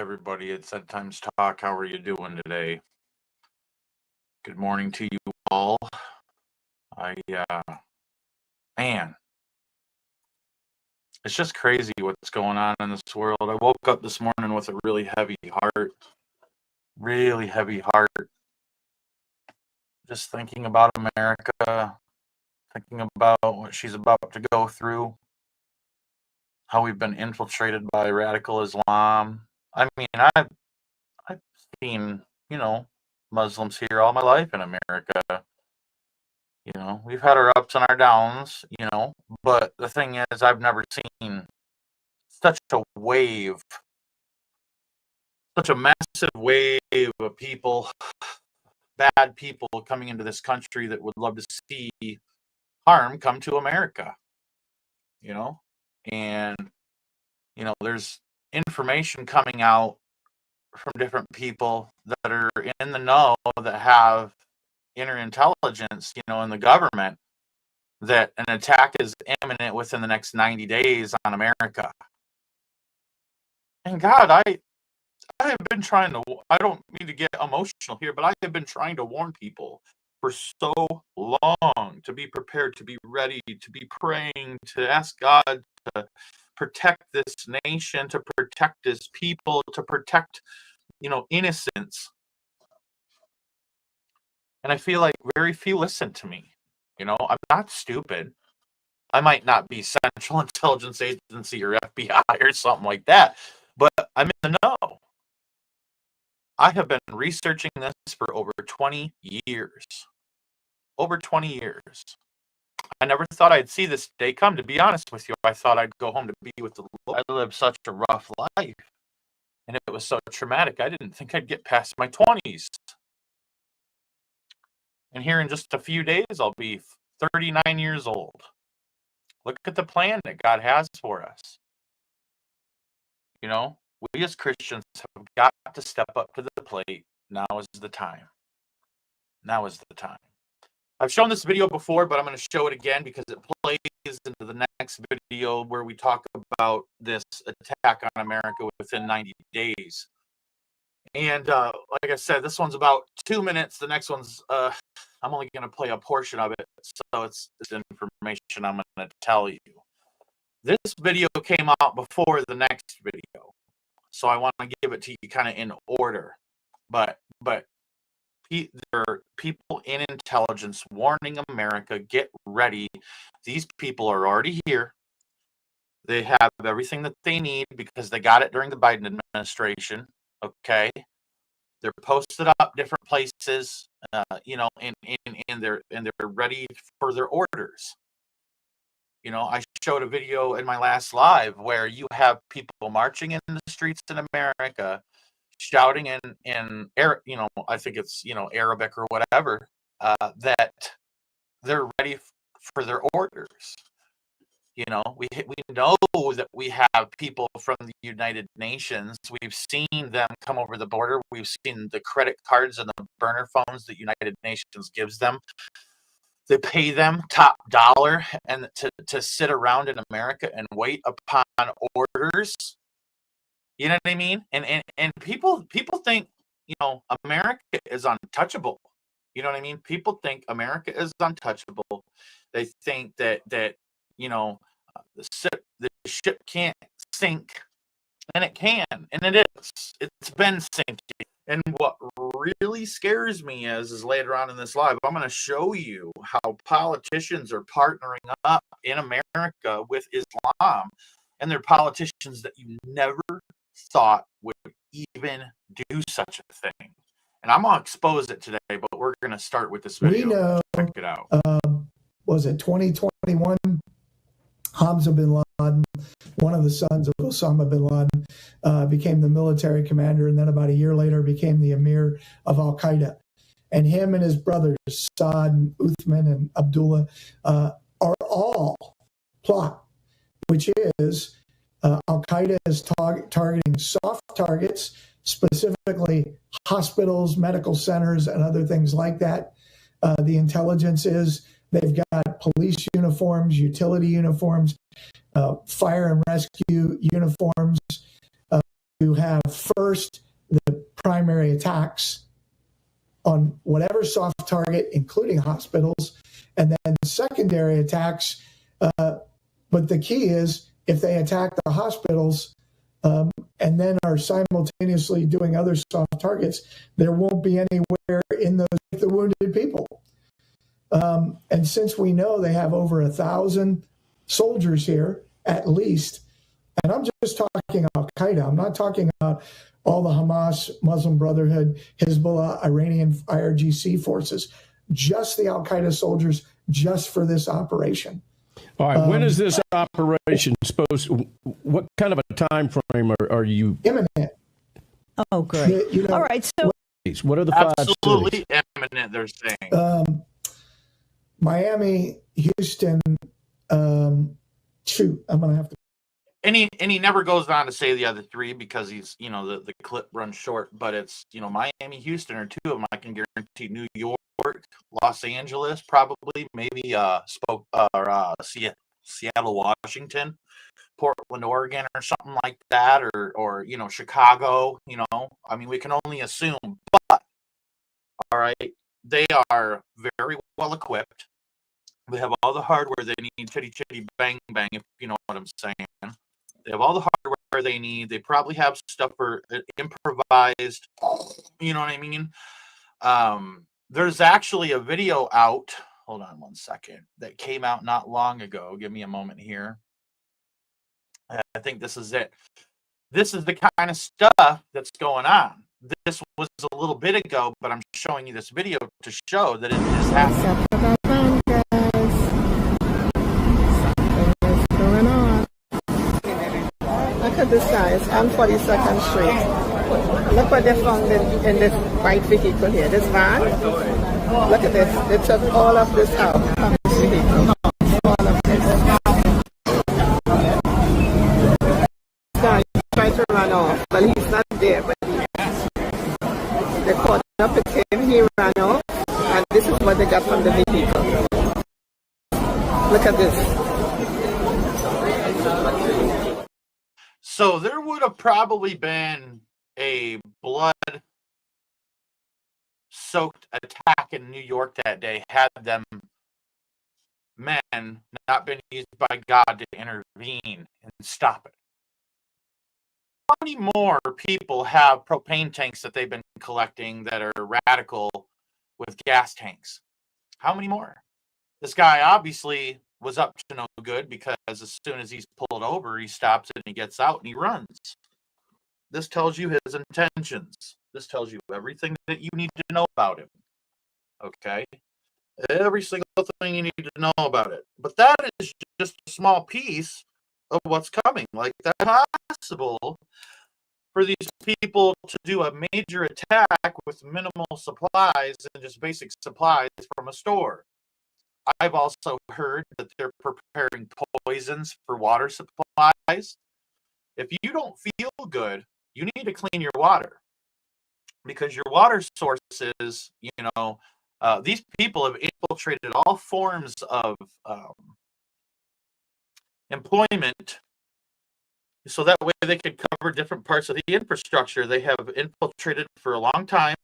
everybody. It's Ed Times Talk. How are you doing today? Good morning to you all. I, man, it's just crazy what's going on in this world. I woke up this morning with a really heavy heart, just thinking about America, thinking about what she's about to go through, how we've been infiltrated by radical Islam. I mean, I've seen, Muslims here all my life in America. We've had our ups and our downs, but the thing is, I've never seen such a wave, such a massive wave of people, bad people coming into this country that would love to see harm come to America, and, there's information coming out from different people that are in the know that have inner intelligence, in the government, that an attack is imminent within the next 90 days on America. And God, I have been trying to, I don't mean to get emotional here, but I have been trying to warn people for so long to be prepared, to be ready, to be praying, to ask God to protect this nation, to protect his people, to protect, innocence. And I feel like very few listen to me. I'm not stupid. I might not be Central Intelligence Agency or FBI or something like that, but I'm in the know. I have been researching this for over 20 years. Over 20 years. I never thought I'd see this day come, to be honest with you. I thought I'd go home to be with the Lord. I lived such a rough life, and it was so traumatic. I didn't think I'd get past my 20s. And here in just a few days, I'll be 39 years old. Look at the plan that God has for us. We as Christians have got to step up to the plate. Now is the time. Now is the time. I've shown this video before, but I'm going to show it again because it plays into the next video where we talk about this attack on America within 90 days. And like I said, this one's about 2 minutes. The next one's, I'm only going to play a portion of it. So it's information I'm going to tell you. This video came out before the next video. So I want to give it to you kind of in order. But there are people in intelligence warning America, get ready. These people are already here. They have everything that they need because they got it during the Biden administration. Okay. They're posted up different places, and they're ready for their orders. I showed a video in my last live where you have people marching in the streets in America, shouting in I think it's, Arabic or whatever, that they're ready for their orders. We know that we have people from the United Nations. We've seen them come over the border. We've seen the credit cards and the burner phones that United Nations gives them. They pay them top dollar and to sit around in America and wait upon orders. You know what I mean? And people think, America is untouchable. You know what I mean? People think America is untouchable. They think that the ship can't sink, and it can, and it is. It's been sinking. And what really scares me is later on in this live, I'm going to show you how politicians are partnering up in America with Islam, and they're politicians that you never thought would even do such a thing. And I'm going to expose it today, but we're going to start with this video. We know, check it out. Was it 2021? Hamza bin Laden, one of the sons of Osama bin Laden, became the military commander, and then about a year later became the emir of Al-Qaeda. And him and his brothers, Saad and Uthman and Abdullah, are all plot, which is Al-Qaeda is targeting soft targets, specifically hospitals, medical centers, and other things like that. The intelligence is they've got police uniforms, utility uniforms, fire and rescue uniforms, you have fur first the primary attacks on whatever soft target, including hospitals, and then secondary attacks. But the key is if they attack the hospitals and then are simultaneously doing other soft targets, there won't be anywhere in those the wounded people. And since we know they have over 1,000 soldiers here, at least, and I'm just talking Al-Qaeda, I'm not talking about all the Hamas, Muslim Brotherhood, Hezbollah, Iranian IRGC forces, just the Al-Qaeda soldiers just for this operation. All right, when is this operation supposed? What kind of a time frame are you? Imminent. Oh, good. All right, so what are the 5 absolutely cities? imminent? They're saying Miami, Houston. Shoot, I'm gonna have to. And he never goes on to say the other 3 because he's, the clip runs short. But it's, Miami, Houston are 2 of them. I can guarantee New York, Los Angeles, probably, maybe Seattle, Washington, Portland, Oregon, or something like that, or Chicago. I mean, we can only assume. But all right, they are very well equipped. They have all the hardware they need. Chitty chitty bang bang, if you know what I'm saying. They have all the hardware they need. They probably have stuff for improvised. You know what I mean? There's actually a video out. Hold on one second. That came out not long ago. Give me a moment here. I think this is it. This is the kind of stuff that's going on. This was a little bit ago, but I'm showing you this video to show that it is happening. Look at this, guys, on 42nd Street. Look what they found in this white vehicle here, this van. Look at this. They took all of this out from this vehicle. All of this. This guy tried to run off. Well, he's not there, but they caught up with him. He ran off. And this is what they got from the vehicle. Look at this. So there would have probably been a blood-soaked attack in New York that day had them men not been used by God to intervene and stop it. How many more people have propane tanks that they've been collecting that are radical with gas tanks? How many more? This guy obviously was up to no good because as soon as he's pulled over, he stops and he gets out and he runs. This tells you his intentions. This tells you everything that you need to know about him. Okay? Every single thing you need to know about it. But that is just a small piece of what's coming. Like, that's possible for these people to do a major attack with minimal supplies and just basic supplies from a store. I've also heard that they're preparing poisons for water supplies. If you don't feel good, you need to clean your water because your water sources, these people have infiltrated all forms of employment so that way they can cover different parts of the infrastructure. They have infiltrated for a long time.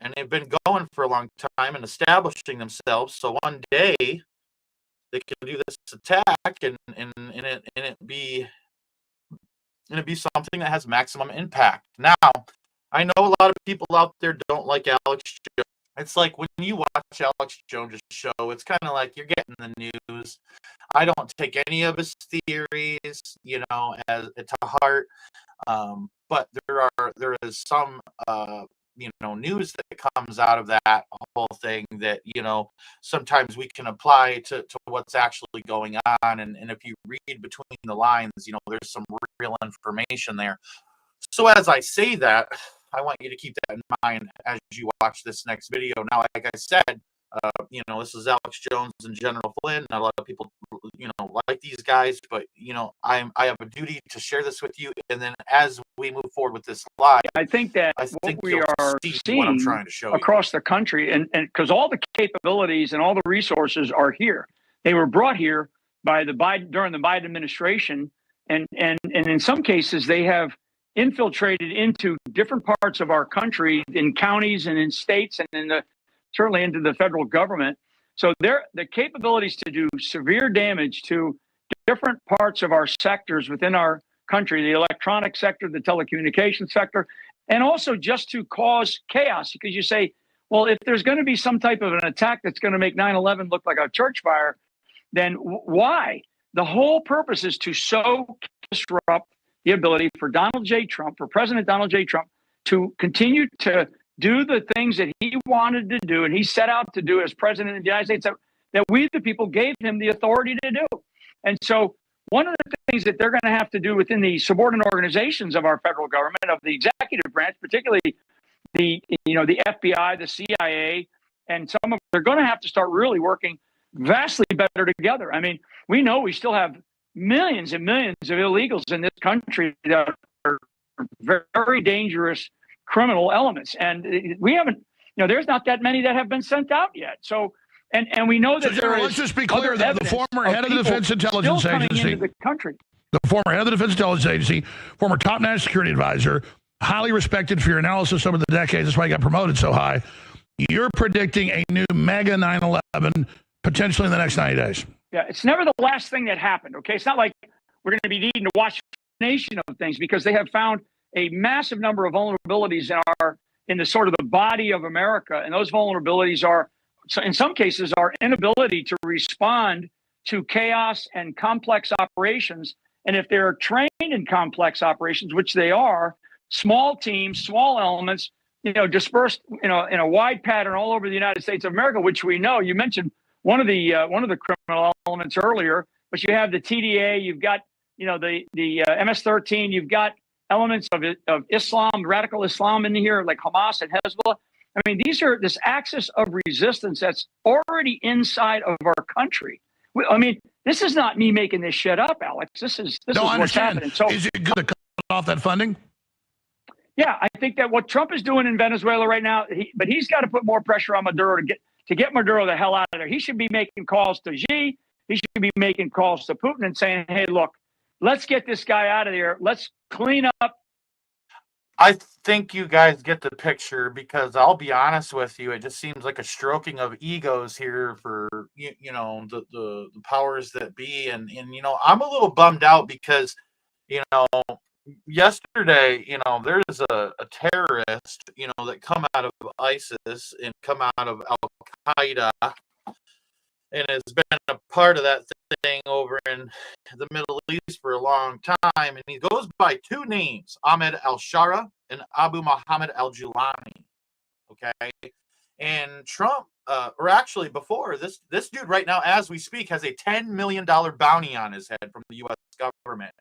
And they've been going for a long time and establishing themselves. So one day they can do this attack and it be something that has maximum impact. Now, I know a lot of people out there don't like Alex Jones. It's like when you watch Alex Jones' show, it's kind of like you're getting the news. I don't take any of his theories, as to heart. But there is some news that comes out of that whole thing that, sometimes we can apply to what's actually going on. And if you read between the lines, there's some real information there. So as I say that, I want you to keep that in mind as you watch this next video. Now, like I said, this is Alex Jones and General Flynn. Not a lot of people, like these guys, but, I have a duty to share this with you. And then as we move forward with this live, I think what we are seeing what I'm trying to show across the country, and because all the capabilities and all the resources are here, they were brought here by during the Biden administration, and in some cases they have infiltrated into different parts of our country, in counties and in states, and certainly into the federal government. So the capabilities to do severe damage to different parts of our sectors within our country, the electronic sector, the telecommunications sector, and also just to cause chaos. Because you say, well, if there's going to be some type of an attack that's going to make 9/11 look like a church fire, then why? The whole purpose is to so disrupt the ability for President Donald J. Trump, to continue to do the things that he wanted to do and he set out to do as president of the United States, that we, the people, gave him the authority to do. And so one of the things that they're going to have to do within the subordinate organizations of our federal government, of the executive branch, particularly the FBI, the CIA, and they're going to have to start really working vastly better together. I mean, we know we still have millions and millions of illegals in this country that are very dangerous criminal elements, and we haven't. There's not that many that have been sent out yet. So, and we know that let's just be clear that the former head of the Defense Intelligence Agency, into the country, the former head of the Defense Intelligence Agency, former top national security advisor, highly respected for your analysis over the decades. That's why he got promoted so high. You're predicting a new mega 9/11 potentially in the next 90 days. Yeah, it's never the last thing that happened. Okay, it's not like we're going to be needing to watch a nation of things, because they have found a massive number of vulnerabilities in the sort of the body of America, and those vulnerabilities are, in some cases, our inability to respond to chaos and complex operations. And if they're trained in complex operations, which they are, small teams, small elements, dispersed, in a wide pattern all over the United States of America, which we know. You mentioned one of the criminal elements earlier, but you have the TDA, you've got the MS-13, you've got elements of Islam, radical Islam in here, like Hamas and Hezbollah. I mean, this axis of resistance that's already inside of our country. I mean, this is not me making this shit up, Alex. This is what's happening. So, is it good to cut off that funding? Yeah, I think that what Trump is doing in Venezuela right now, but he's got to put more pressure on Maduro to get Maduro the hell out of there. He should be making calls to Xi. He should be making calls to Putin and saying, hey, look, let's get this guy out of there. Let's clean up. I think you guys get the picture, because I'll be honest with you, it just seems like a stroking of egos here for the powers that be, and I'm a little bummed out because yesterday there's a terrorist that come out of ISIS and come out of Al Qaeda and has been a part of that thing over in the Middle East for a long time. And he goes by two names, Ahmed al-Shara and Abu Muhammad al-Julani. Okay. And Trump, or actually before, this dude right now, as we speak, has a $10 million bounty on his head from the U.S. government.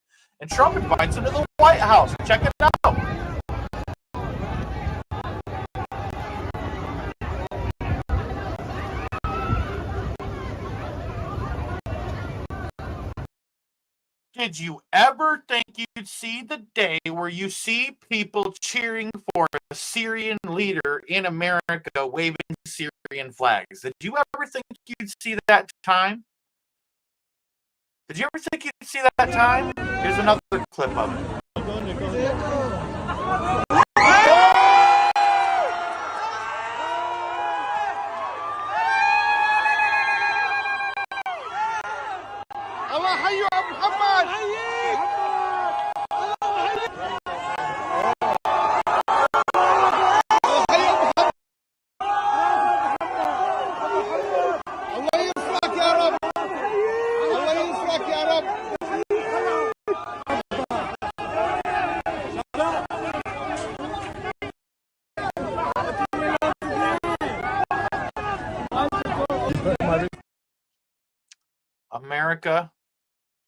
And Trump invites him to the White House. Check it out. Did you ever think you'd see the day where you see people cheering for a Syrian leader in America waving Syrian flags? Did you ever think you'd see that time? Did you ever think you'd see that time? Here's another clip of it. America,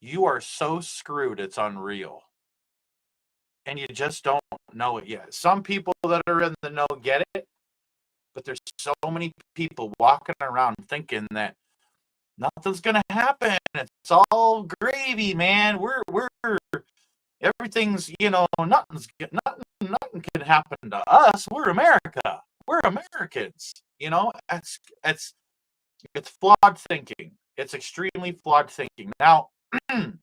you are so screwed, it's unreal. And you just don't know it yet. Some people that are in the know get it, but there's so many people walking around thinking that nothing's gonna happen. It's all gravy, man. We're everything's nothing can happen to us. We're America. We're Americans. It's flawed thinking. It's extremely flawed thinking. Now, I'm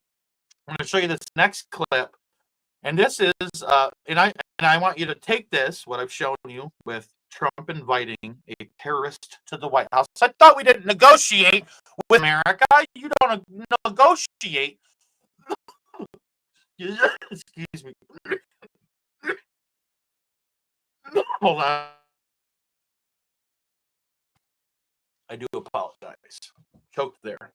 going to show you this next clip, And this is, and I want you to take this, what I've shown you, with Trump inviting a terrorist to the White House. I thought we didn't negotiate with America. You don't negotiate. Excuse me. Hold on. I do apologize. Choked there.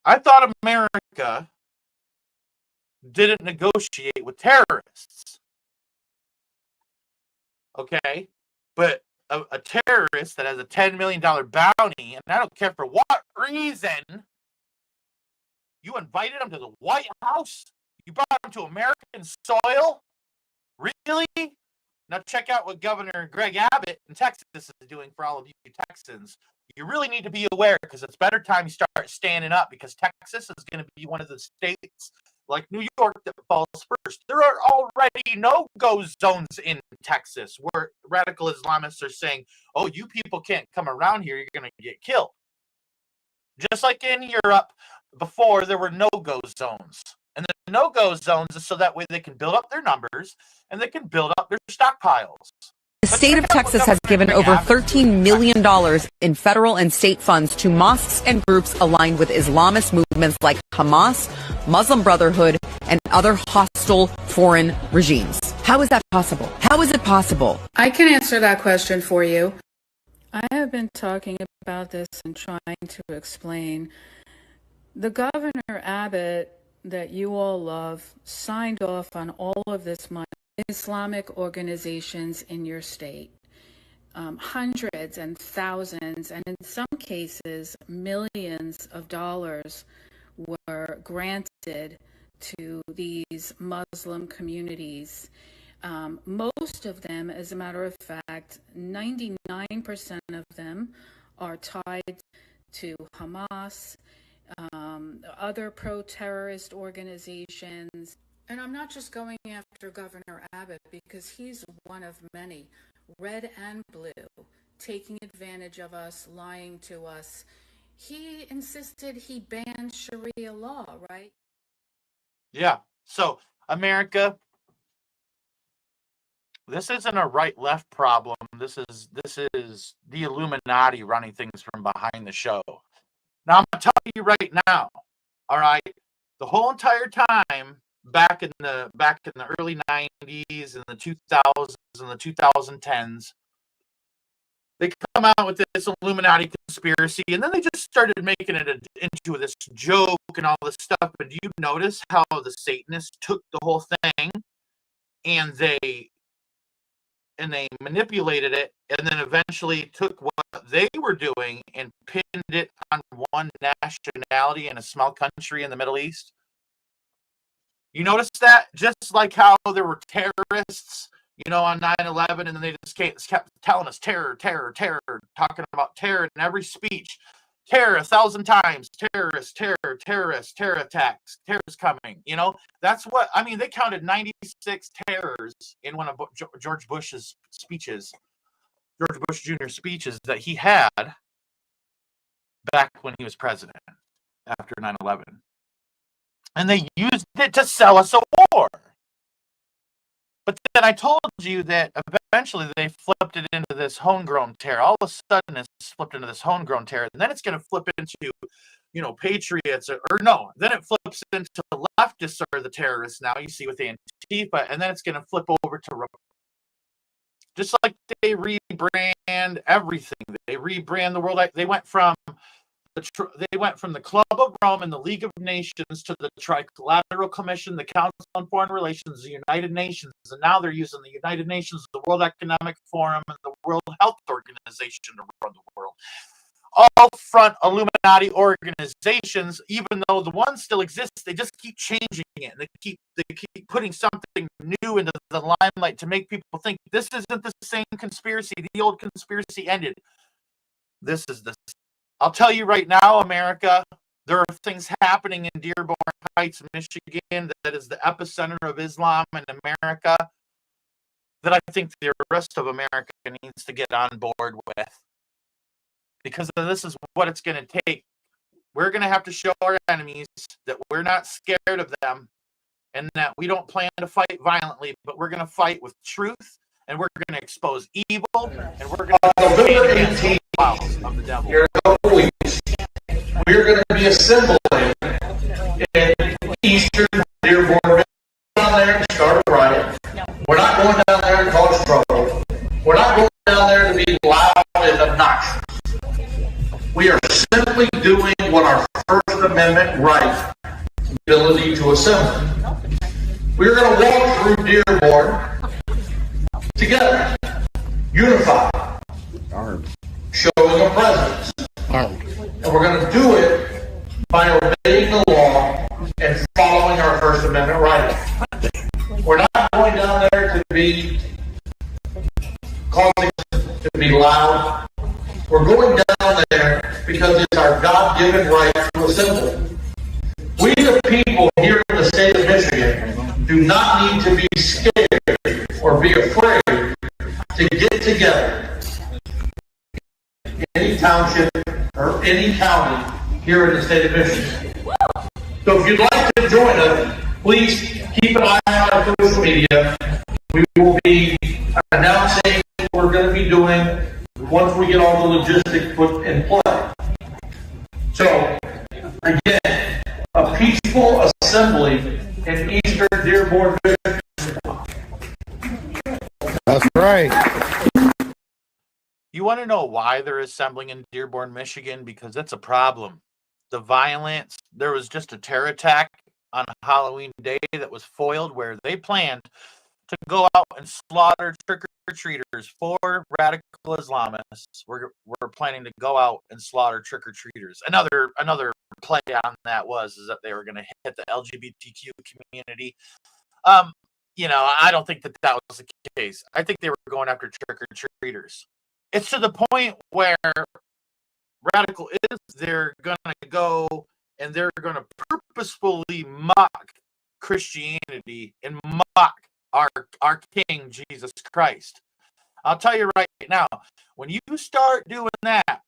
I thought America didn't negotiate with terrorists. Okay? But a terrorist that has a $10 million bounty, and I don't care for what reason, you invited him to the White House? You brought him to American soil? Really? Now check out what Governor Greg Abbott in Texas is doing for all of you Texans. You really need to be aware, because it's better time you start standing up, because Texas is going to be one of the states like New York that falls first. There are already no-go zones in Texas where radical Islamists are saying, oh, you people can't come around here, you're going to get killed. Just like in Europe, before there were no-go zones. And the no-go zones is so that way they can build up their numbers and they can build up their stockpiles. The state of Texas has given over $13 million in federal and state funds to mosques and groups aligned with Islamist movements like Hamas, Muslim Brotherhood, and other hostile foreign regimes. How is that possible? How is it possible? I can answer that question for you. I have been talking about this and trying to explain. The Governor Abbott that you all love signed off on all of this money. Islamic organizations in your state, hundreds and thousands, and in some cases, millions of dollars were granted to these Muslim communities. Most of them, as a matter of fact, 99% of them are tied to Hamas, other pro-terrorist organizations. And I'm not just going after Governor Abbott, because he's one of many, red and blue, taking advantage of us, lying to us. He insisted he banned Sharia law, right? Yeah. So, America, this isn't a right-left problem. This is the Illuminati running things from behind the show. Now, I'm going to tell you right now, all right, the whole entire time, back in the early 90s and the 2000s and the 2010s, they come out with this Illuminati conspiracy, and then they just started making it into this joke and all this stuff. But do you notice how the Satanists took the whole thing and they manipulated it, and then eventually took what they were doing and pinned it on one nationality in a small country in the Middle East? You notice that? Just like how there were terrorists, on 9/11, and then they just kept telling us terror, terror, terror, talking about terror in every speech. Terror 1,000 times, terrorist, terror, terrorist, terror attacks, terror's coming. That's what, they counted 96 terrors in one of George Bush's speeches, George Bush Jr. speeches that he had back when he was president after 9/11. And they used it to sell us a war. But then I told you that eventually they flipped it into this homegrown terror. All of a sudden it's flipped into this homegrown terror. And then it's going to flip into, patriots or no. Then it flips into leftists are the terrorists now, you see, with Antifa. And then it's going to flip over to just like they rebrand everything. They rebrand the world. They went from the Club of Rome and the League of Nations to the Trilateral Commission, the Council on Foreign Relations, the United Nations, and now they're using the United Nations, the World Economic Forum, and the World Health Organization to run the world. All front Illuminati organizations, even though the one still exists, they just keep changing it. They keep putting something new into the limelight to make people think this isn't the same conspiracy. The old conspiracy ended. This is the. I'll tell you right now, America, there are things happening in Dearborn Heights, Michigan, that is the epicenter of Islam in America, that I think the rest of America needs to get on board with. Because this is what it's going to take. We're going to have to show our enemies that we're not scared of them. and that we don't plan to fight violently, but we're going to fight with truth, and we're going to expose evil, and we're going to November 18th, of the devil. here in a couple weeks, we're going to be assembling in eastern Dearborn. We're not down there to start a riot. We're not going down there to cause trouble. We're not going down there to be loud and obnoxious. We are simply doing what our First Amendment right, the ability to assemble. We're going to walk through Dearborn together, unified, showing a presence. And we're going to do it by obeying the law and following our First Amendment right. We're not going down there to be causing to be loud. We're going down there because it's our God-given right to assemble. We, the people here in the state of Michigan, do not need to be scared or be afraid to get together in any township or any county here in the state of Michigan. So if you'd like to join us, please keep an eye on our social media. We will be announcing what we're going to be doing once we get all the logistics put in play. So, again, a peaceful assembly in eastern Dearborn, Michigan. That's right. You want to know why they're assembling in Dearborn, Michigan? Because that's a problem. The violence, there was just a terror attack on Halloween Day that was foiled where they planned to go out and slaughter trick-or-treaters. 4 radical Islamists were planning to go out and slaughter trick-or-treaters. Another play on that is that they were going to hit the LGBTQ community. I don't think that was the case. I think they were going after trick-or-treaters. It's to the point where radical is they're going to go and they're going to purposefully mock Christianity and mock our King Jesus Christ. I'll tell you right now, when you start doing that,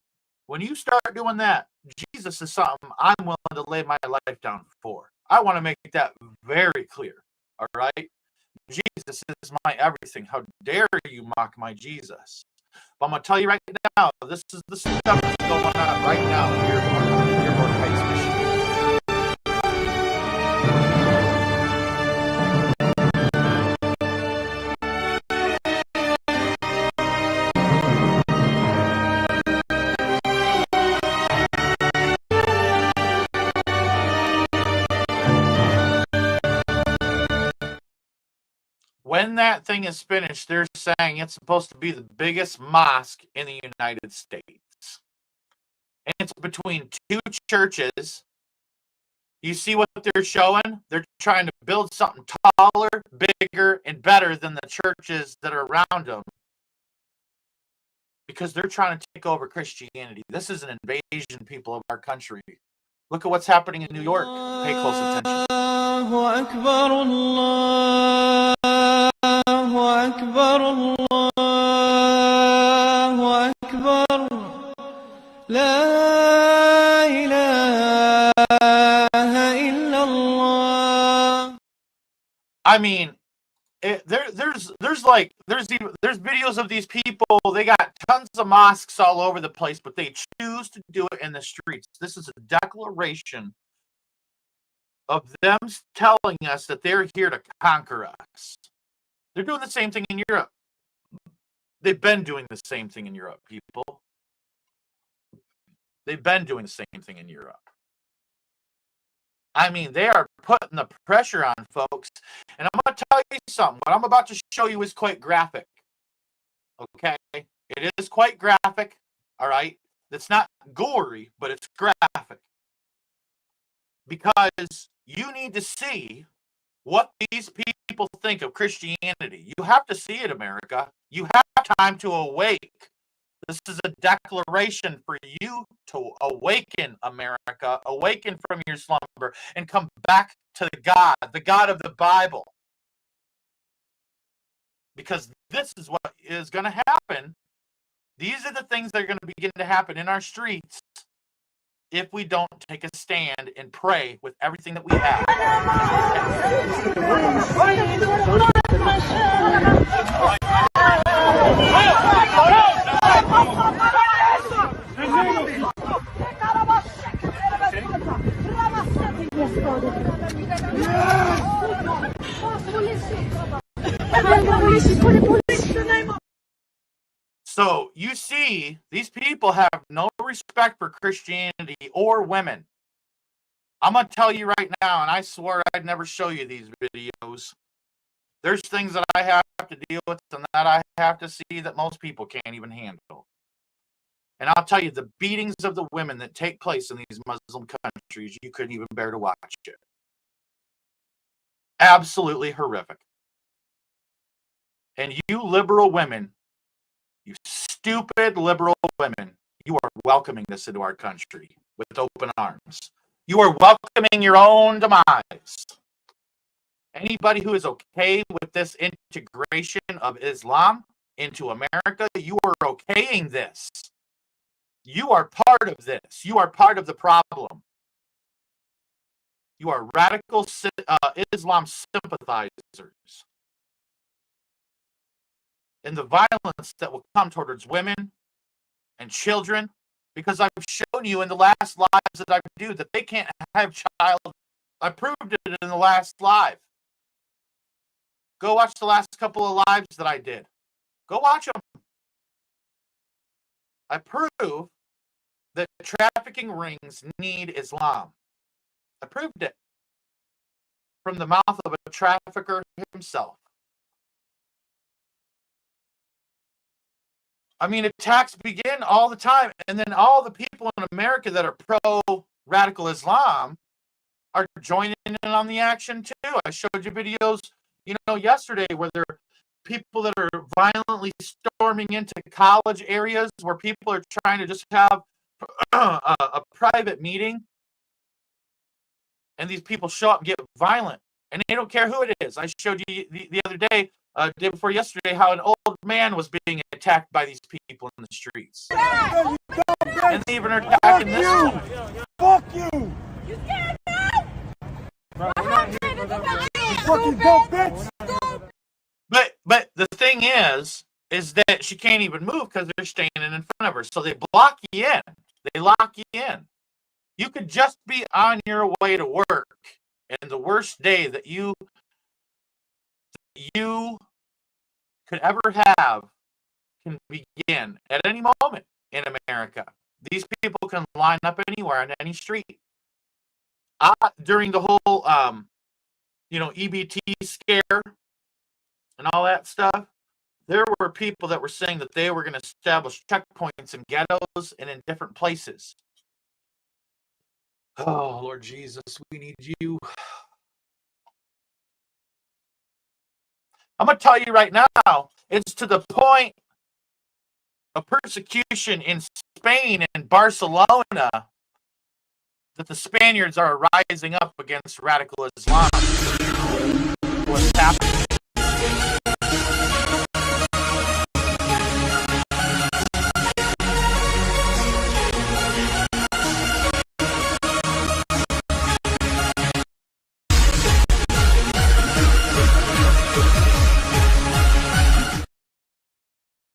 Jesus is something I'm willing to lay my life down for. I want to make that very clear. All right? Jesus is my everything. How dare you mock my Jesus? But I'm going to tell you right now, this is the stuff that's going on right now here in Dearborn Heights, Michigan. When that thing is finished, they're saying it's supposed to be the biggest mosque in the United States. And it's between 2 churches. You see what they're showing? They're trying to build something taller, bigger, and better than the churches that are around them. Because they're trying to take over Christianity. This is an invasion, people, of our country. Look at what's happening in New York. Pay close attention. I mean, there's videos of these people. They got tons of mosques all over the place, but they choose to do it in the streets. This is a declaration of them telling us that they're here to conquer us. They're doing the same thing in Europe. They've been doing the same thing in Europe, people. They've been doing the same thing in Europe. I mean, they are putting the pressure on folks. And I'm going to tell you something. What I'm about to show you is quite graphic. Okay? It is quite graphic. All right? It's not gory, but it's graphic. Because you need to see what these people think of Christianity. You have to see it, America. You have time to awake. This is a declaration for you to awaken, America, awaken from your slumber, and come back to the God of the Bible. Because this is what is going to happen. These are the things that are going to begin to happen in our streets if we don't take a stand and pray with everything that we have. So you see, these people have no respect for Christianity or women. I'm going to tell you right now, and I swore I'd never show you these videos. There's things that I have to deal with and that I have to see that most people can't even handle. And I'll tell you, the beatings of the women that take place in these Muslim countries, you couldn't even bear to watch it. Absolutely horrific. And you liberal women, you stupid liberal women, you are welcoming this into our country with open arms. You are welcoming your own demise. Anybody who is okay with this integration of Islam into America, you are okaying this. You are part of this. You are part of the problem. You are radical Islam sympathizers. And the violence that will come towards women and children, because I've shown you in the last lives that I do that they can't have child. I proved it in the last live. Go watch the last couple of lives that I did. Go watch them. I prove that trafficking rings need Islam. I proved it from the mouth of a trafficker himself. I mean, attacks begin all the time, and then all the people in America that are pro-radical Islam are joining in on the action too. I showed you videos, yesterday where there are people that are violently storming into college areas where people are trying to just have a private meeting, and these people show up and get violent, and they don't care who it is. I showed you the other day, day before yesterday, how an old man was being attacked by these people in the streets. And they even are attacking this one. Fuck you! You scared now? Fucking dumb bitch! But the thing is that she can't even move because they're standing in front of her. So they block you in. They lock you in. You could just be on your way to work, and the worst day that you could ever have can begin at any moment in America. These people can line up anywhere on any street. During the whole, EBT scare and all that stuff, there were people that were saying that they were going to establish checkpoints in ghettos and in different places. Oh, Lord Jesus, we need you. I'm going to tell you right now, it's to the point of persecution in Spain and Barcelona that the Spaniards are rising up against radical Islam. What's happening?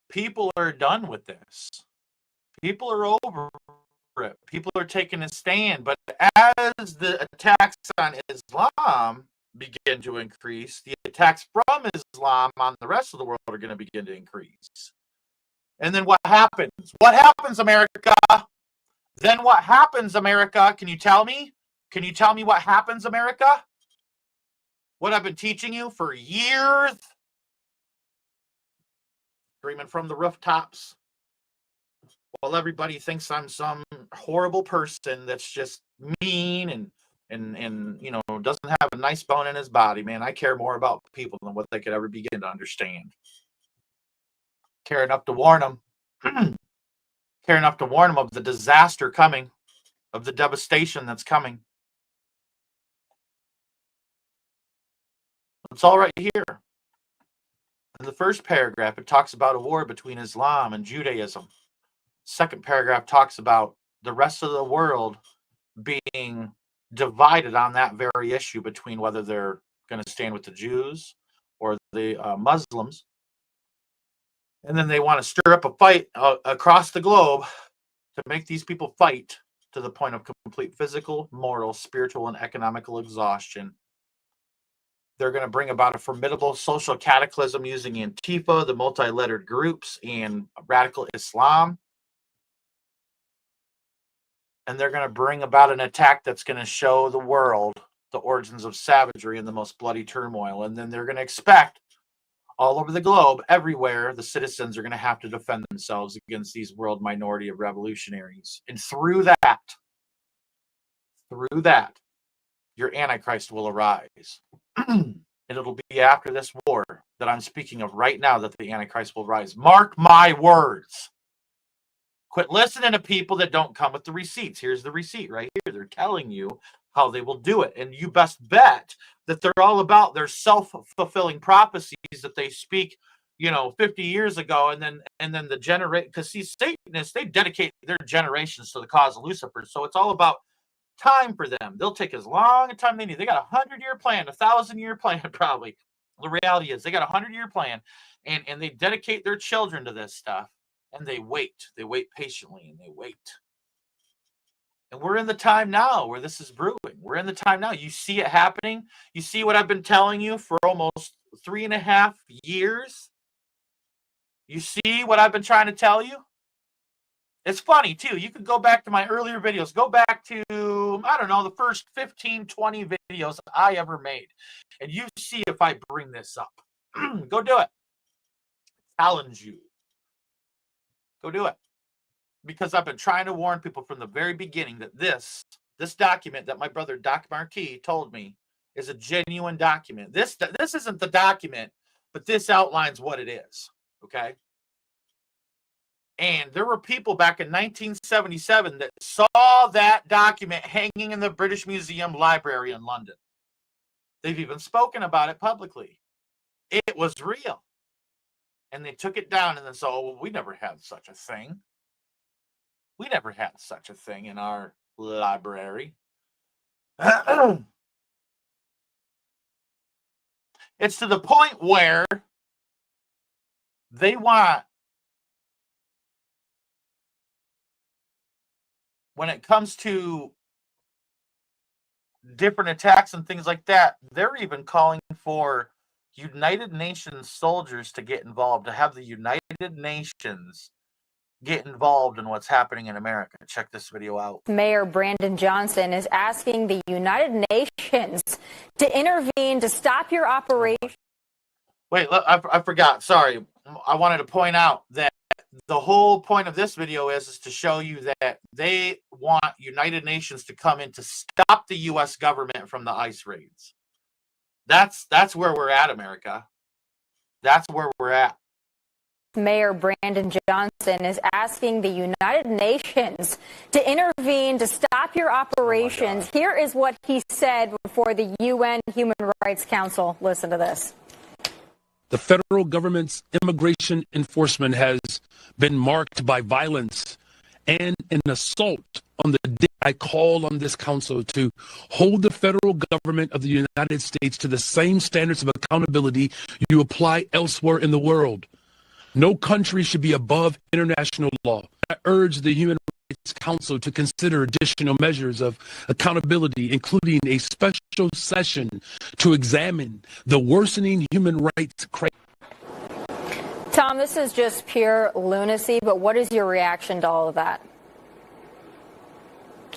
People are done with this. People are over it. People are taking a stand. But as the attacks on Islam begin to increase, the attacks from Islam on the rest of the world are going to begin to increase. And then what happens? What happens, America? Then what happens, America? Can you tell me? Can you tell me what happens, America? What I've been teaching you for years? Screaming from the rooftops while everybody thinks I'm some horrible person that's just mean and doesn't have a nice bone in his body. Man, I care more about people than what they could ever begin to understand. Care enough to warn them. Care enough to warn them of the disaster coming, of the devastation that's coming. It's all right here. In the first paragraph, it talks about a war between Islam and Judaism. Second paragraph talks about the rest of the world being divided on that very issue between whether they're going to stand with the Jews or the Muslims. And then they want to stir up a fight across the globe to make these people fight to the point of complete physical, moral, spiritual, and economical exhaustion. They're going to bring about a formidable social cataclysm using Antifa, the multi-lettered groups, and radical Islam. And they're going to bring about an attack that's going to show the world the origins of savagery and the most bloody turmoil. And then they're going to expect all over the globe, everywhere, the citizens are going to have to defend themselves against these world minority of revolutionaries. And through that, your Antichrist will arise. And it'll be after this war that I'm speaking of right now that the Antichrist will rise. Mark my words. Quit listening to people that don't come with the receipts. Here's the receipt right here. They're telling you how they will do it. And you best bet that they're all about their self-fulfilling prophecies that they speak, 50 years ago. And then the generation, because these Satanists, they dedicate their generations to the cause of Lucifer. So it's all about time for them. They'll take as long a time they need. They got a 100-year plan, a 1,000-year plan, probably. The reality is they got a 100-year plan, and they dedicate their children to this stuff. And they wait patiently, and they wait. And we're in the time now where this is brewing. We're in the time now. You see it happening. You see what I've been telling you for almost 3.5 years. You see what I've been trying to tell you. It's funny, too. You could go back to my earlier videos. Go back to, the first 15, 20 videos I ever made. And you see if I bring this up. Go do it. Challenge you. Go do it. Because I've been trying to warn people from the very beginning that this document that my brother Doc Marquis told me is a genuine document. This isn't the document, but this outlines what it is. Okay? And there were people back in 1977 that saw that document hanging in the British Museum Library in London. They've even spoken about it publicly. It was real. And they took it down and then said, oh, well, we never had such a thing. We never had such a thing in our library. It's to the point where they want, when it comes to different attacks and things like that, they're even calling for United Nations soldiers to get involved, to have the United Nations get involved in what's happening in America. Check this video out. Mayor Brandon Johnson is asking the United Nations to intervene to stop your operation. Wait, look, I forgot. Sorry. I wanted to point out that the whole point of this video is to show you that they want United Nations to come in to stop the U.S. government from the ICE raids. That's where we're at, America. That's where we're at. Mayor Brandon Johnson is asking the United Nations to intervene to stop your operations. Here is what he said before the UN Human Rights Council. Listen to this. The federal government's immigration enforcement has been marked by violence and an assault on the day. I call on this council to hold the federal government of the United States to the same standards of accountability you apply elsewhere in the world. No country should be above international law. I urge the Human Rights Council to consider additional measures of accountability, including a special session to examine the worsening human rights crisis. Tom, this is just pure lunacy, but what is your reaction to all of that?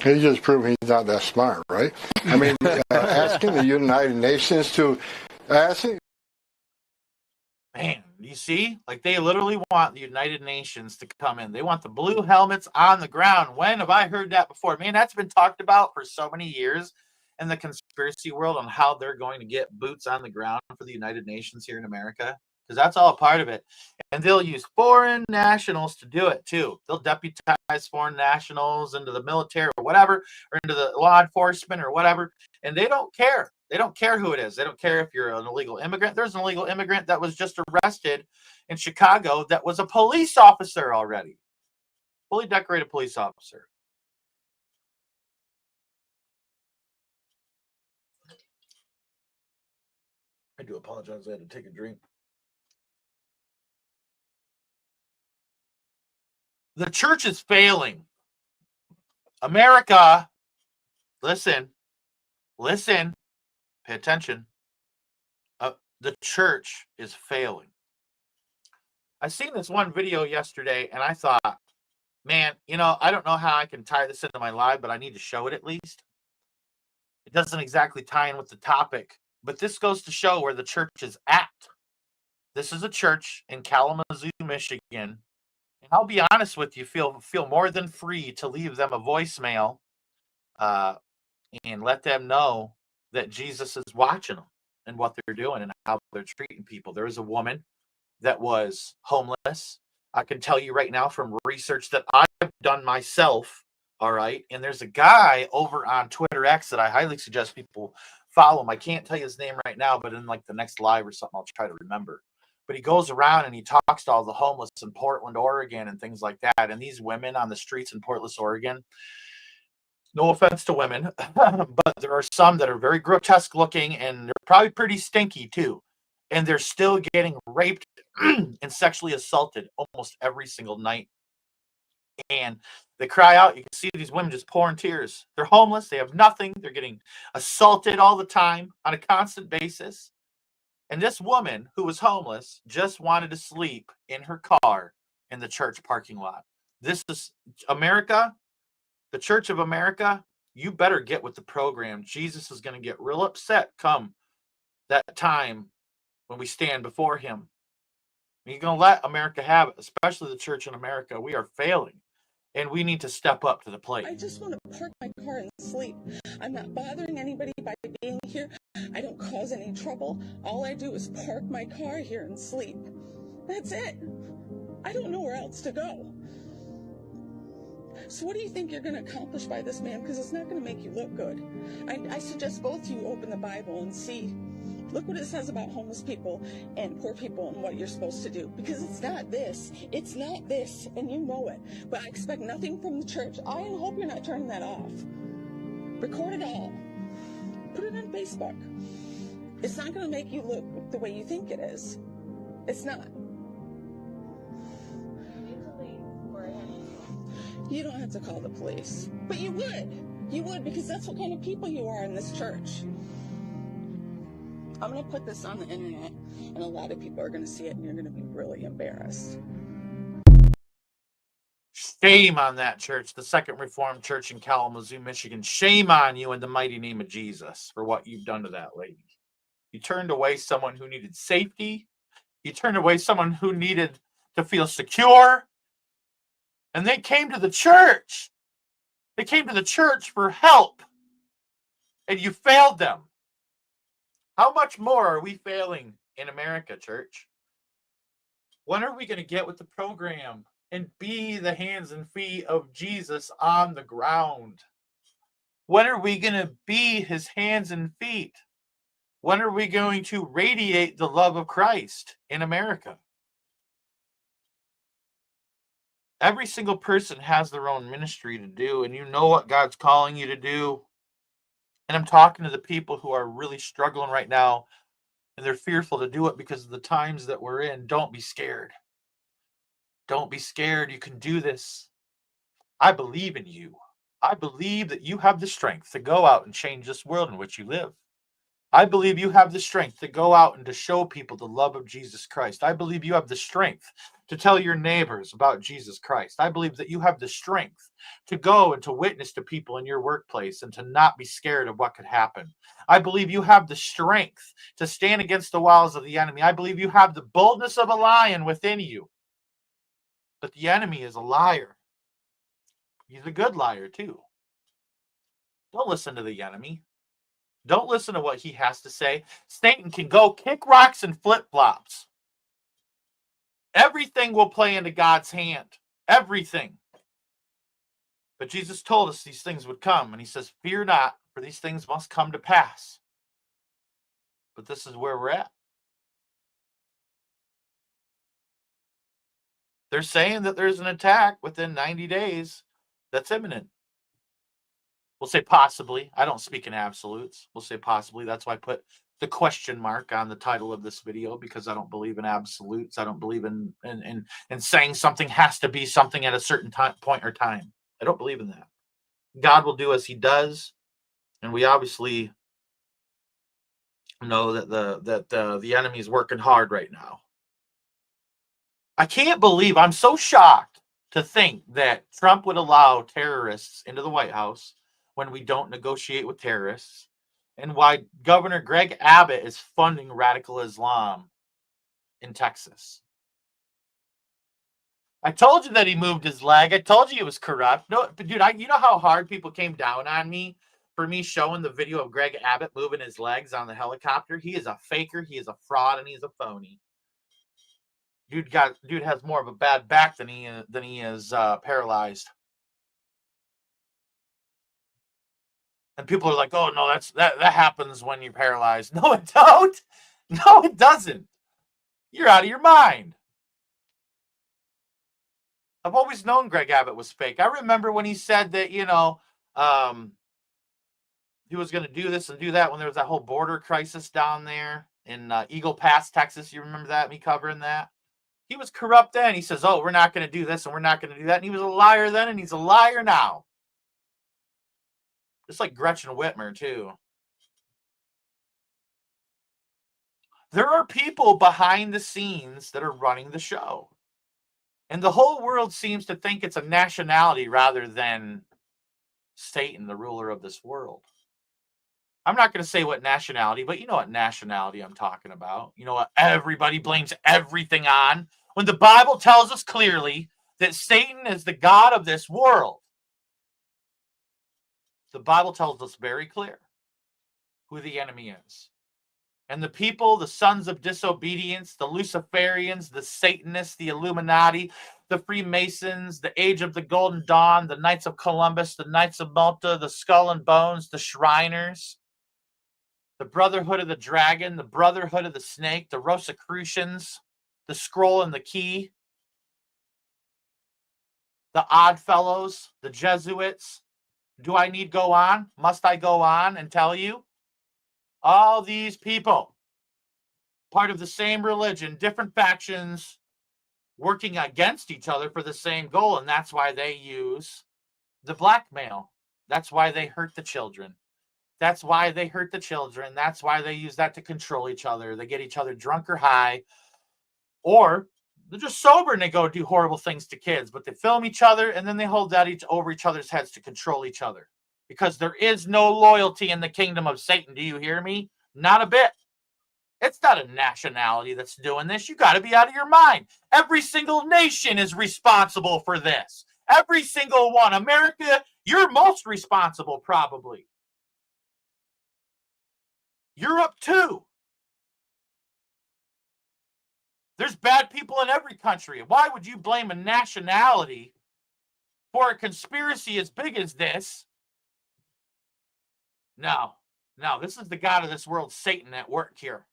He just proved he's not that smart, right? I mean, asking the United Nations to ask. Man, you see? Like, they literally want the United Nations to come in. They want the blue helmets on the ground. When have I heard that before? Man, that's been talked about for so many years in the conspiracy world on how they're going to get boots on the ground for the United Nations here in America. Because that's all a part of it. And they'll use foreign nationals to do it, too. They'll deputize foreign nationals into the military or whatever, or into the law enforcement or whatever. And they don't care. They don't care who it is. They don't care if you're an illegal immigrant. There's an illegal immigrant that was just arrested in Chicago that was a police officer already. Fully decorated police officer. I do apologize. I had to take a drink. The church is failing. America, listen, pay attention. The church is failing. I seen this one video yesterday, and I thought, man, I don't know how I can tie this into my live, but I need to show it at least. It doesn't exactly tie in with the topic, but this goes to show where the church is at. This is a church in Kalamazoo, Michigan. And I'll be honest with you, feel more than free to leave them a voicemail and let them know that Jesus is watching them and what they're doing and how they're treating people. There was a woman that was homeless. I can tell you right now from research that I've done myself, all right? And there's a guy over on Twitter X that I highly suggest people follow him. I can't tell you his name right now, but in like the next live or something, I'll try to remember. But he goes around and he talks to all the homeless in Portland, Oregon, and things like that. And these women on the streets in Portland, Oregon, no offense to women, but there are some that are very grotesque looking, and they're probably pretty stinky too. And they're still getting raped and sexually assaulted almost every single night. And they cry out. You can see these women just pouring tears. They're homeless. They have nothing. They're getting assaulted all the time on a constant basis. And this woman who was homeless just wanted to sleep in her car in the church parking lot. This is America, the Church of America. You better get with the program. Jesus is going to get real upset come that time when we stand before him. You're going to let America have it, especially the church in America. We are failing, and we need to step up to the plate. I just want to park my car and sleep. I'm not bothering anybody by being here. I don't cause any trouble. All I do is park my car here and sleep. That's it. I don't know where else to go. So what do you think you're going to accomplish by this, man? Because it's not going to make you look good. I suggest both you open the Bible and see. Look what it says about homeless people and poor people and what you're supposed to do. Because it's not this. It's not this. And you know it. But I expect nothing from the church. I hope you're not turning that off. Record it all. Put it on Facebook. It's not going to make you look the way you think it is. It's not. You don't have to call the police. But you would. You would, because that's what kind of people you are in this church. I'm going to put this on the internet, and a lot of people are going to see it, and you're going to be really embarrassed. Shame on that church, the Second Reformed Church in Kalamazoo, Michigan. Shame on you in the mighty name of Jesus for what you've done to that lady. You turned away someone who needed safety. You turned away someone who needed to feel secure. And they came to the church. They came to the church for help. And you failed them. How much more are we failing in America, church? When are we going to get with the program and be the hands and feet of Jesus on the ground? When are we going to be his hands and feet? When are we going to radiate the love of Christ in America? Every single person has their own ministry to do, and you know what God's calling you to do. And I'm talking to the people who are really struggling right now, and they're fearful to do it because of the times that we're in. Don't be scared. Don't be scared. You can do this. I believe in you. I believe that you have the strength to go out and change this world in which you live. I believe you have the strength to go out and to show people the love of Jesus Christ. I believe you have the strength to tell your neighbors about Jesus Christ. I believe that you have the strength to go and to witness to people in your workplace and to not be scared of what could happen. I believe you have the strength to stand against the walls of the enemy. I believe you have the boldness of a lion within you. But the enemy is a liar. He's a good liar too. Don't listen to the enemy. Don't listen to what he has to say. Satan can go kick rocks and flip-flops. Everything will play into God's hand. Everything. But Jesus told us these things would come. And he says, fear not, for these things must come to pass. But this is where we're at. They're saying that there's an attack within 90 days that's imminent. We'll say possibly. I don't speak in absolutes. We'll say possibly. That's why I put the question mark on the title of this video, because I don't believe in absolutes. I don't believe in saying something has to be something at a certain point or time. I don't believe in that. God will do as he does, and we obviously know that the enemy is working hard right now. I can't believe, I'm so shocked to think that Trump would allow terrorists into the White House when we don't negotiate with terrorists, and why Governor Greg Abbott is funding radical Islam in Texas. I told you that he moved his leg. I told you he was corrupt. No, but dude, you know how hard people came down on me for me showing the video of Greg Abbott moving his legs on the helicopter? He is a faker, he is a fraud, and he's a phony. Dude has more of a bad back than he is paralyzed. And people are like, "Oh no, that happens when you're paralyzed." No, it don't. No, it doesn't. You're out of your mind. I've always known Greg Abbott was fake. I remember when he said that, he was going to do this and do that when there was that whole border crisis down there in Eagle Pass, Texas. You remember that, me covering that? He was corrupt then. He says, "Oh, we're not going to do this and we're not going to do that." And he was a liar then and he's a liar now. Just like Gretchen Whitmer, too. There are people behind the scenes that are running the show. And the whole world seems to think it's a nationality rather than Satan, the ruler of this world. I'm not going to say what nationality, but you know what nationality I'm talking about. You know what everybody blames everything on, when the Bible tells us clearly that Satan is the god of this world. The Bible tells us very clear who the enemy is. And the people, the sons of disobedience, the Luciferians, the Satanists, the Illuminati, the Freemasons, the Age of the Golden Dawn, the Knights of Columbus, the Knights of Malta, the Skull and Bones, the Shriners, the Brotherhood of the Dragon, the Brotherhood of the Snake, the Rosicrucians, the Scroll and the Key, the Odd Fellows, the Jesuits. Do I need go on? Must I go on and tell you? All these people, part of the same religion, different factions, working against each other for the same goal, and that's why they use the blackmail. That's why they hurt the children. That's why they hurt the children. That's why they use that to control each other. They get each other drunk or high, or they're just sober and they go do horrible things to kids, but they film each other and then they hold that over each other's heads to control each other. Because there is no loyalty in the kingdom of Satan. Do you hear me? Not a bit. It's not a nationality that's doing this. You got to be out of your mind. Every single nation is responsible for this. Every single one. America, you're most responsible, probably. Europe, too. There's bad people in every country. Why would you blame a nationality for a conspiracy as big as this? No, this is the god of this world, Satan, at work here.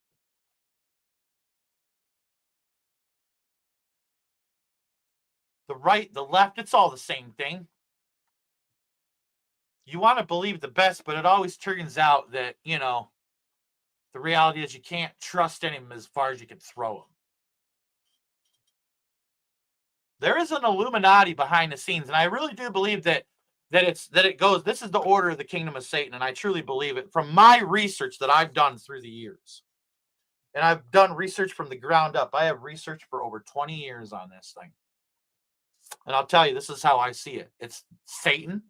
The right, the left, it's all the same thing. You want to believe the best, but it always turns out that, the reality is you can't trust anyone as far as you can throw them. There is an Illuminati behind the scenes, and I really do believe that it goes, this is the order of the kingdom of Satan, and I truly believe it from my research that I've done through the years. And I've done research from the ground up. I have researched for over 20 years on this thing. And I'll tell you, this is how I see it. It's Satan,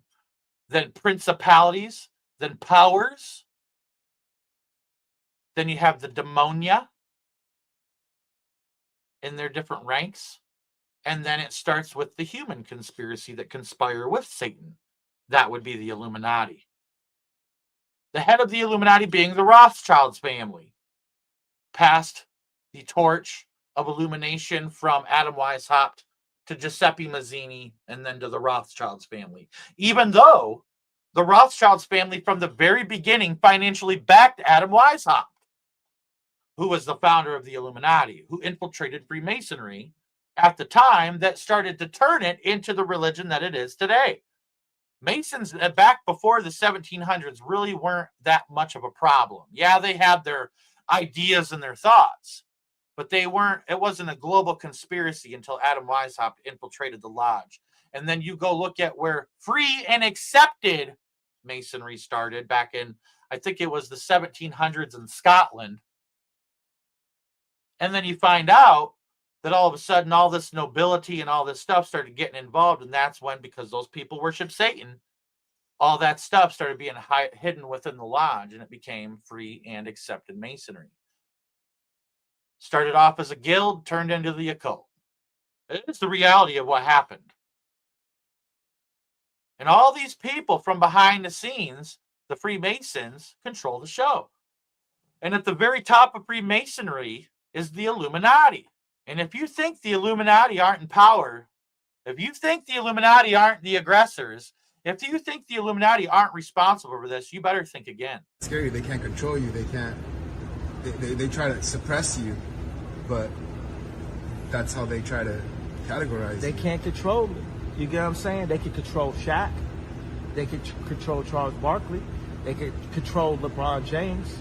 then principalities, then powers, then you have the demonia in their different ranks, and then it starts with the human conspiracy that conspire with Satan. That would be the Illuminati. The head of the Illuminati being the Rothschilds family. Passed the torch of illumination from Adam Weishaupt to Giuseppe Mazzini and then to the Rothschilds family. Even though the Rothschilds family from the very beginning financially backed Adam Weishaupt, who was the founder of the Illuminati, who infiltrated Freemasonry at the time that started to turn it into the religion that it is today. Masons back before the 1700s really weren't that much of a problem. Yeah, they had their ideas and their thoughts, but they weren't. It wasn't a global conspiracy until Adam Weishaupt infiltrated the lodge. And then you go look at where free and accepted Masonry started back in, I think it was the 1700s in Scotland. And then you find out that all of a sudden all this nobility and all this stuff started getting involved. And that's when, because those people worship Satan, all that stuff started being hidden within the lodge, and it became free and accepted Masonry. Started off as a guild, turned into the occult. It's the reality of what happened. And all these people from behind the scenes, the Freemasons, control the show. And at the very top of Freemasonry is the Illuminati. And if you think the Illuminati aren't in power, if you think the Illuminati aren't the aggressors, if you think the Illuminati aren't responsible for this, you better think again. It's scary. They can't control you. They can't. They try to suppress you, but that's how they try to categorize you. They can't control me. You get what I'm saying? They can control Shaq. They can control Charles Barkley. They can control LeBron James.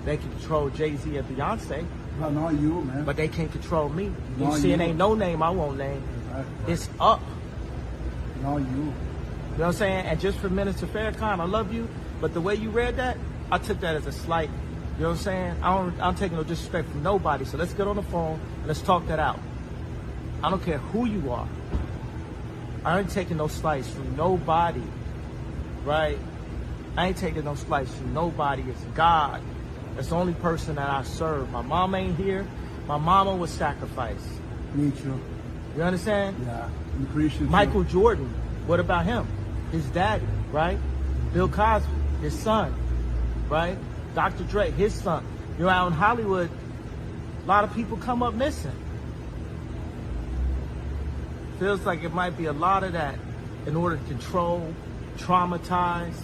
They can control Jay-Z and Beyonce. No, not you, man. But they can't control me. You Not see, you. it ain't no name I won't name. Right. It's up. Not you. You know what I'm saying? And just for Minister Farrakhan, I love you, but the way you read that, I took that as a slight. You know what I'm saying? I'm taking no disrespect from nobody, so let's get on the phone and let's talk that out. I don't care who you are. I ain't taking no slice from nobody, right? I ain't taking no slice from nobody. It's God. That's the only person that I serve. My mom ain't here. My mama was sacrificed. Me too. You understand? Yeah. I'm Christian. Michael Jordan, what about him? His daddy, right? Bill Cosby, his son, right? Dr. Dre, his son. You know, out in Hollywood, a lot of people come up missing. Feels like it might be a lot of that in order to control, traumatize.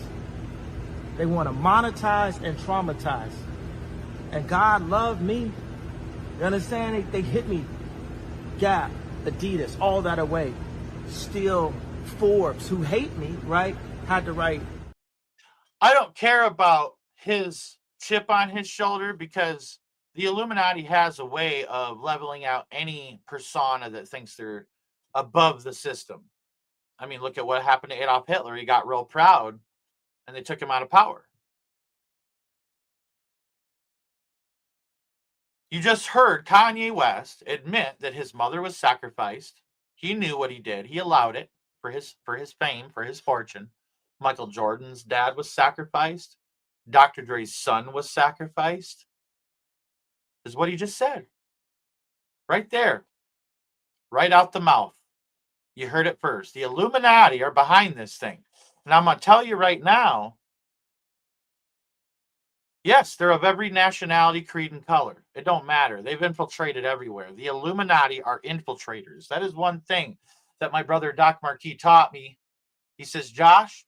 They want to monetize and traumatize. And God loved me. You understand? They hit me. Gap, Adidas, all that away. Still, Forbes, who hate me, right, had to write. I don't care about his chip on his shoulder, because the Illuminati has a way of leveling out any persona that thinks they're above the system. I mean, look at what happened to Adolf Hitler. He got real proud, and they took him out of power. You just heard Kanye West admit that his mother was sacrificed. He knew what he did. He allowed it for his fame, for his fortune. Michael Jordan's dad was sacrificed. Dr. Dre's son was sacrificed. Is what he just said. Right there. Right out the mouth. You heard it first. The Illuminati are behind this thing. And I'm going to tell you right now, yes, they're of every nationality, creed, and color. It don't matter. They've infiltrated everywhere. The Illuminati are infiltrators. That is one thing that my brother Doc Marquis taught me. He says, Josh,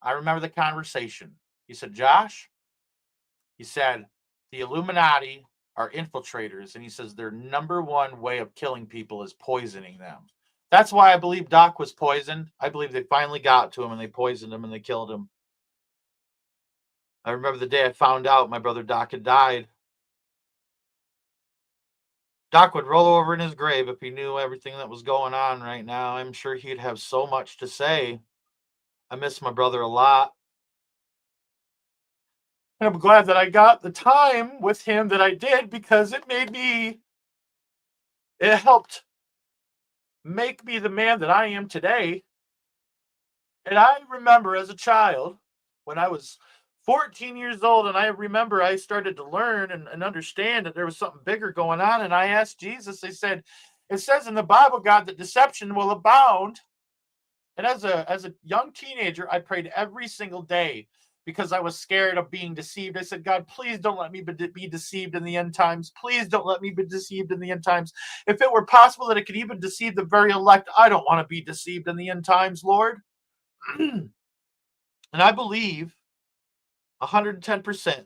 I remember the conversation. He said, Josh, he said, the Illuminati are infiltrators. And he says their number one way of killing people is poisoning them. That's why I believe Doc was poisoned. I believe they finally got to him and they poisoned him and they killed him. I remember the day I found out my brother Doc had died. Doc would roll over in his grave if he knew everything that was going on right now. I'm sure he'd have so much to say. I miss my brother a lot. And I'm glad that I got the time with him that I did, because it helped make me the man that I am today. And I remember as a child, when I was 14 years old, and I remember I started to learn and understand that there was something bigger going on. And I asked Jesus, I said, it says in the Bible, God, that deception will abound. And as a young teenager, I prayed every single day because I was scared of being deceived. I said, God, please don't let me be deceived in the end times. Please don't let me be deceived in the end times. If it were possible that it could even deceive the very elect, I don't want to be deceived in the end times, Lord. And I believe 110%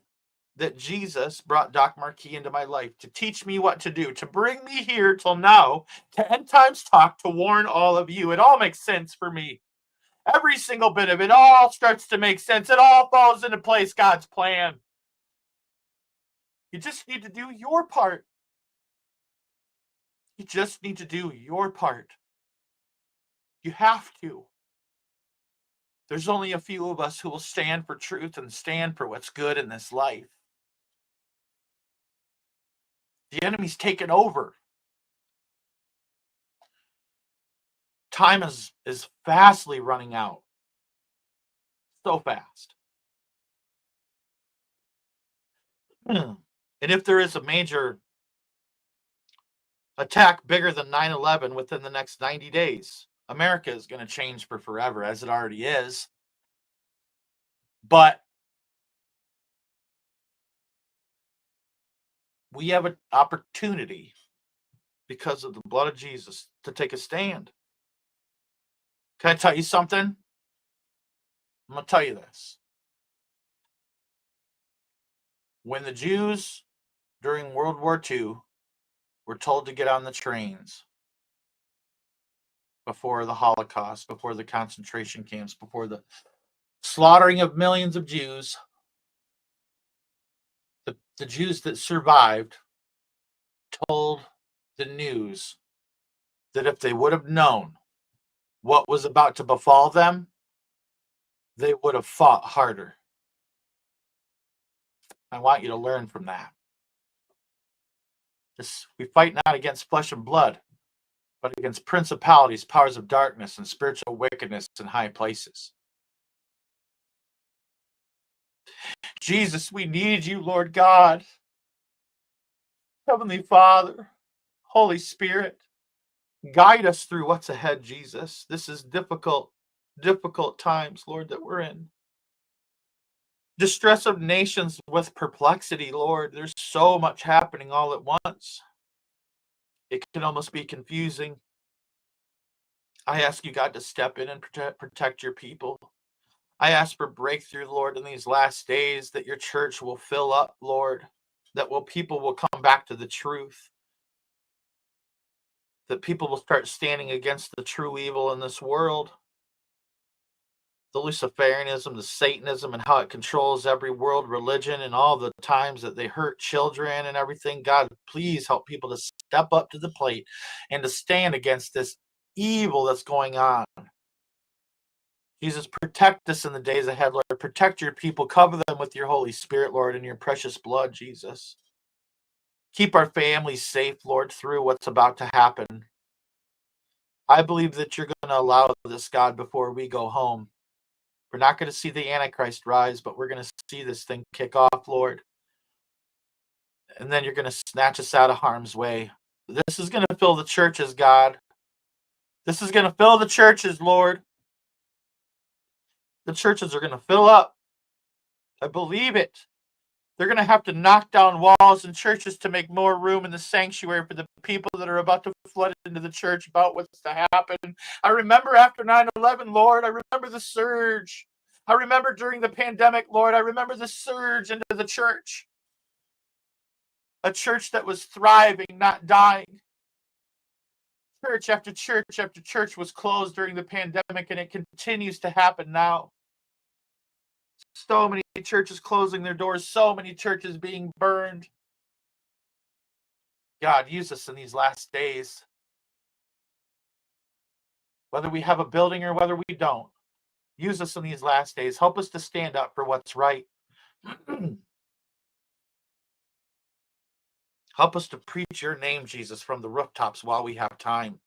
that Jesus brought Doc Marquis into my life to teach me what to do, to bring me here till now, to End Times Talk, to warn all of you. It all makes sense for me. Every single bit of it all starts to make sense. It all falls into place, God's plan. You just need to do your part. You just need to do your part. You have to. There's only a few of us who will stand for truth and stand for what's good in this life. The enemy's taken over. Time is fastly running out. So fast. And if there is a major attack bigger than 9/11 within the next 90 days, America is going to change for forever, as it already is. But we have an opportunity, because of the blood of Jesus, to take a stand. Can I tell you something? I'm going to tell you this. When the Jews during World War II were told to get on the trains before the Holocaust, before the concentration camps, before the slaughtering of millions of Jews, the Jews that survived told the news that if they would have known what was about to befall them, they would have fought harder. I want you to learn from that. We fight not against flesh and blood, but against principalities, powers of darkness, and spiritual wickedness in high places. Jesus, we need you, Lord God. Heavenly Father, Holy Spirit, guide us through what's ahead, Jesus. This is difficult times, Lord, that we're in. Distress of nations with perplexity, Lord. There's so much happening all at once. It can almost be confusing. I ask you, God, to step in and protect your people. I ask for breakthrough, Lord, in these last days, that your church will fill up, Lord, that people will come back to the truth, that people will start standing against the true evil in this world, the Luciferianism, the Satanism, and how it controls every world religion, and all the times that they hurt children and everything. God, please help people to step up to the plate and to stand against this evil that's going on. Jesus, protect us in the days ahead, Lord. Protect your people. Cover them with your Holy Spirit, Lord, and your precious blood, Jesus. Keep our families safe, Lord, through what's about to happen. I believe that you're going to allow this, God, before we go home. We're not going to see the Antichrist rise, but we're going to see this thing kick off, Lord. And then you're going to snatch us out of harm's way. This is going to fill the churches, God. This is going to fill the churches, Lord. The churches are going to fill up. I believe it. They're going to have to knock down walls in churches to make more room in the sanctuary for the people that are about to flood into the church about what's to happen. I remember after 9/11, Lord, I remember the surge. I remember during the pandemic, Lord, I remember the surge into the church. A church that was thriving, not dying. Church after church after church was closed during the pandemic, and it continues to happen now. So many churches closing their doors, so many churches being burned. God, use us in these last days. Whether we have a building or whether we don't, use us in these last days. Help us to stand up for what's right. Help us to preach your name, Jesus, from the rooftops while we have time.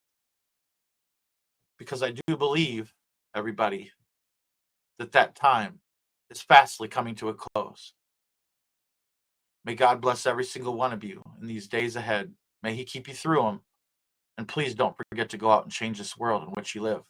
Because I do believe, everybody, that time is fastly coming to a close. May God bless every single one of you in these days ahead. May he keep you through them. And please don't forget to go out and change this world in which you live.